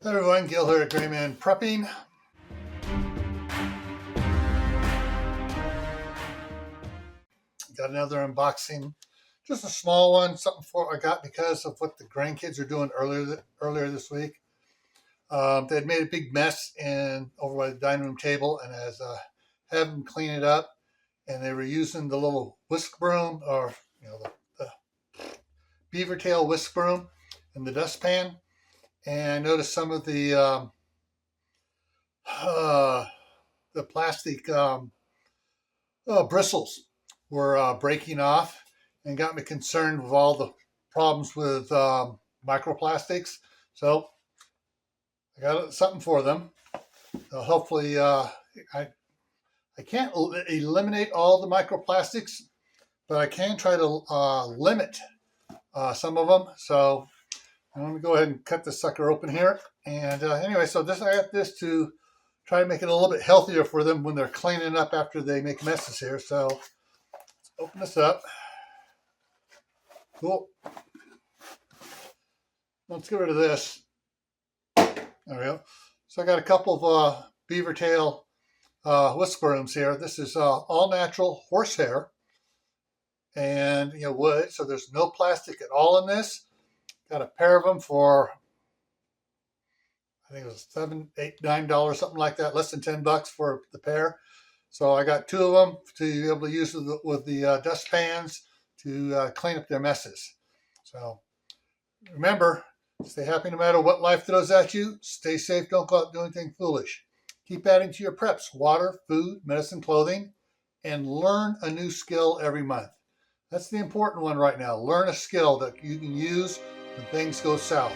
Hey everyone, Gil here at Grayman Prepping. Got another unboxing, just a small one, something for I got because of what the grandkids are doing earlier this week. They had made a big mess over by the dining room table, and as have them clean it up, and they were using the little whisk broom, or the beaver tail whisk broom in the dustpan, and I noticed some of uh, the plastic bristles were breaking off, and got me concerned with all the problems with microplastics. So I got something for them. Hopefully, I can't eliminate all the microplastics, but I can try to limit some of them. So I'm going to go ahead and cut this sucker open here. And anyway, so I got this to try to make it a little bit healthier for them when they're cleaning up after they make messes here. So let's open this up. Cool. Let's get rid of this. There we go. So I got a couple of beaver tail whisk brooms here. This is all natural horsehair and wood, so there's no plastic at all in this. Got a pair of them for, I think it was $7, $8, $9, something like that, less than $10 for the pair. So I got two of them to be able to use with the dustpans to clean up their messes. So remember, stay happy no matter what life throws at you. Stay safe. Don't go out and do anything foolish. Keep adding to your preps: water, food, medicine, clothing, and learn a new skill every month. That's the important one right now. Learn a skill that you can use when things go south.